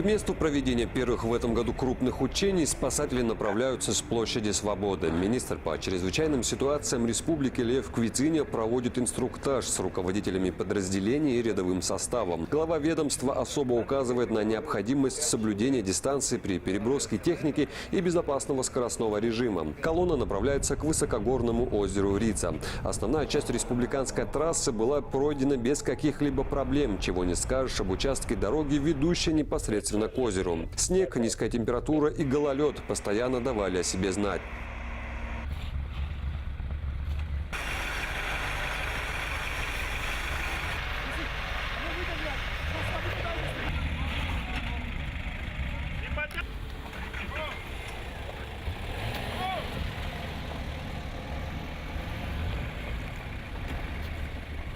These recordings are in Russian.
К месту проведения первых в этом году крупных учений спасатели направляются с площади Свободы. Министр по чрезвычайным ситуациям республики Лев Квитиня проводит инструктаж с руководителями подразделений и рядовым составом. Глава ведомства особо указывает на необходимость соблюдения дистанции при переброске техники и безопасного скоростного режима. Колонна направляется к высокогорному озеру Рица. Основная часть республиканской трассы была пройдена без каких-либо проблем, чего не скажешь об участке дороги, ведущей непосредственно к озеру. Снег, низкая температура и гололед постоянно давали о себе знать.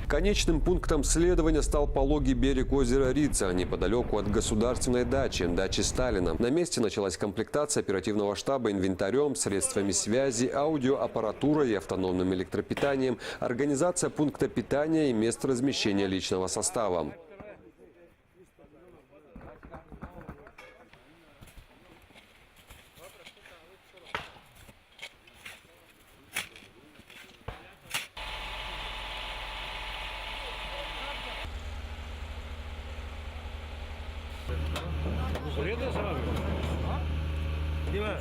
Конечным пунктом следования стал пологий берег озера Рица, неподалеку от государственной дачи Сталина. На месте началась комплектация оперативного штаба инвентарем, средствами связи, аудиоаппаратурой и автономным электропитанием, организация пункта питания и место размещения личного состава. Приеду сразу.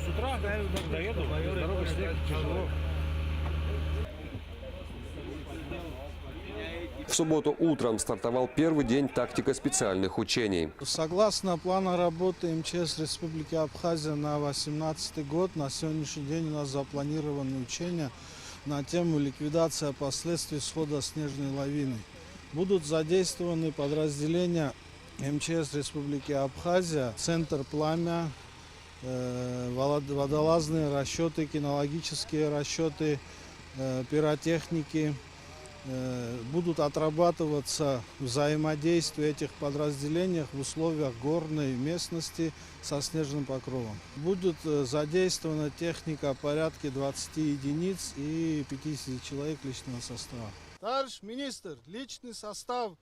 С утра доеду, дорога снег, тяжело. В субботу утром стартовал первый день тактико-специальных учений. Согласно плану работы МЧС Республики Абхазия на 2018 год, на сегодняшний день у нас запланированы учения на тему ликвидация последствий схода снежной лавины. Будут задействованы подразделения МЧС Республики Абхазия, Центр «Пламя», водолазные расчеты, кинологические расчеты, пиротехники. Будут отрабатываться взаимодействие этих подразделений в условиях горной местности со снежным покровом. Будет задействована техника порядка 20 единиц и 50 человек личного состава. Товарищ министр, личный состав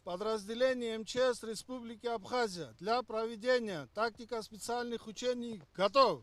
подразделения МЧС Республики Абхазия для проведения тактико-специальных учений готов.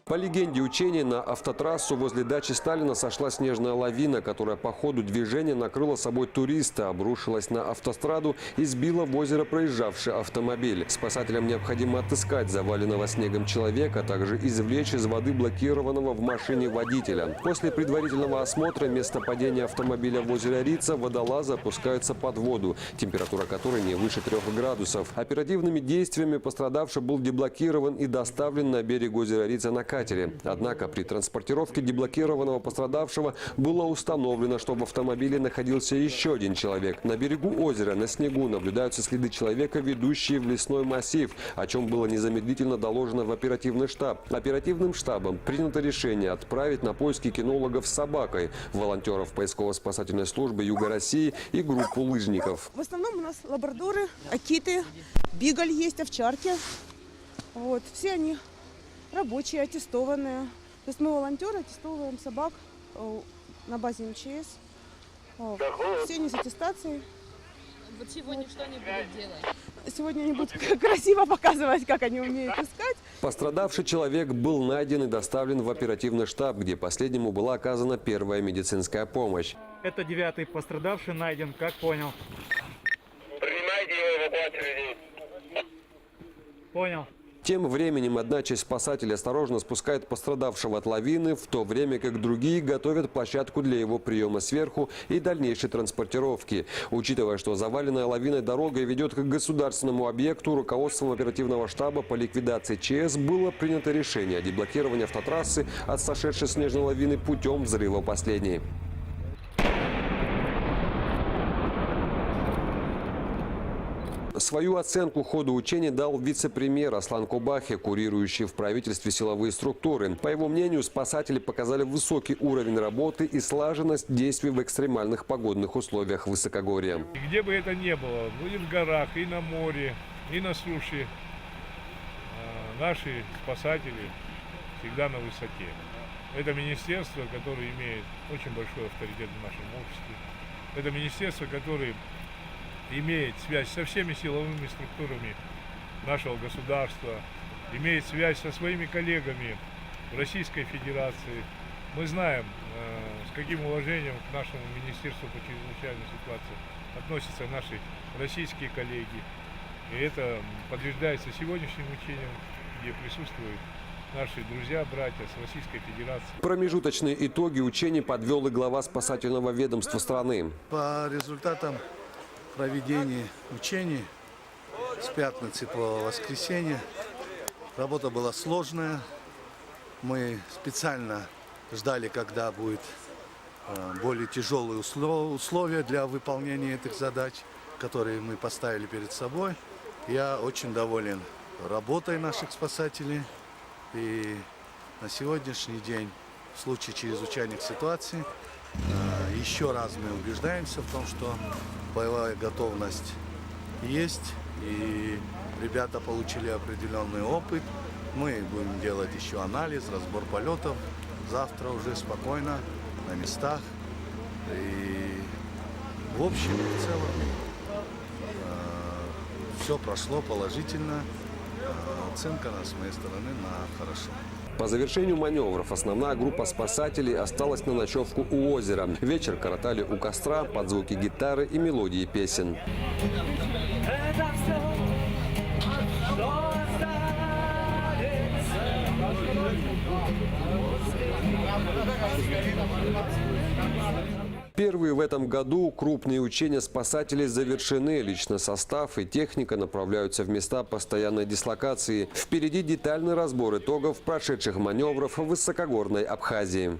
По легенде учения, на автотрассу возле дачи Сталина сошла снежная лавина, которая по ходу движения накрыла собой туриста, обрушилась на автостраду и сбила в озеро проезжавший автомобиль. Спасателям необходимо отыскать заваленного снегом человека, а также извлечь из воды блокированного в машине водителя. После предварительного осмотра места падения автомобиля в озере Рица водолазы опускаются под воду, температура которой не выше 3 градусов. Оперативными действиями пострадавший был деблокирован и доставлен на берег озера Рица на катере. Однако при транспортировке деблокированного пострадавшего было установлено, что в автомобиле находился еще один человек. На берегу озера на снегу наблюдаются следы человека, ведущие в лесной массив, о чем было незамедлительно доложено в оперативный штаб. Оперативным штабом принято решение отправить на поиски кинологов с собакой, волонтеров поисково-спасательной службы Юга России и группу лыжников. В основном у нас лабрадоры, акиты, бигль есть, овчарки. Вот, все они рабочие, аттестованные. То есть мы волонтеры, аттестовываем собак на базе МЧС. Все они с аттестацией. Вот сегодня что они будут делать? Сегодня они будут красиво показывать, как они умеют искать. Пострадавший человек был найден и доставлен в оперативный штаб, где последнему была оказана первая медицинская помощь. Это 9-й пострадавший найден, как понял. Принимайте его эвакуацию людей. Понял. Тем временем одна часть спасателей осторожно спускает пострадавшего от лавины, в то время как другие готовят площадку для его приема сверху и дальнейшей транспортировки. Учитывая, что заваленная лавиной дорога ведет к государственному объекту, руководством оперативного штаба по ликвидации ЧС было принято решение о деблокировании автотрассы от сошедшей снежной лавины путем взрыва последней. Свою оценку ходу учений дал вице-премьер Аслан Кубахи, курирующий в правительстве силовые структуры. По его мнению, спасатели показали высокий уровень работы и слаженность действий в экстремальных погодных условиях высокогорья. И где бы это ни было, и в горах, и на море, и на суше, наши спасатели всегда на высоте. Это министерство, которое имеет очень большой авторитет в нашем обществе. Это министерство, которое имеет связь со всеми силовыми структурами нашего государства, имеет связь со своими коллегами в Российской Федерации. Мы знаем, с каким уважением к нашему Министерству по чрезвычайной ситуации относятся наши российские коллеги. И это подтверждается сегодняшним учением, где присутствуют наши друзья, братья с Российской Федерации. Промежуточные итоги учений подвел и глава спасательного ведомства страны. По результатам проведения учений с пятницы по воскресенье работа была сложная. Мы специально ждали, когда будут более тяжелые условия для выполнения этих задач, которые мы поставили перед собой. Я очень доволен работой наших спасателей. И на сегодняшний день, в случае чрезвычайных ситуаций, еще раз мы убеждаемся в том, что боевая готовность есть, и ребята получили определенный опыт. Мы будем делать еще анализ, разбор полетов. Завтра уже спокойно, на местах. И в общем и целом все прошло положительно. Оценка с моей стороны на хорошо. По завершению маневров основная группа спасателей осталась на ночевку у озера. Вечер коротали у костра под звуки гитары и мелодии песен. Первые в этом году крупные учения спасателей завершены. Личный состав и техника направляются в места постоянной дислокации. Впереди детальный разбор итогов прошедших маневров в высокогорной Абхазии.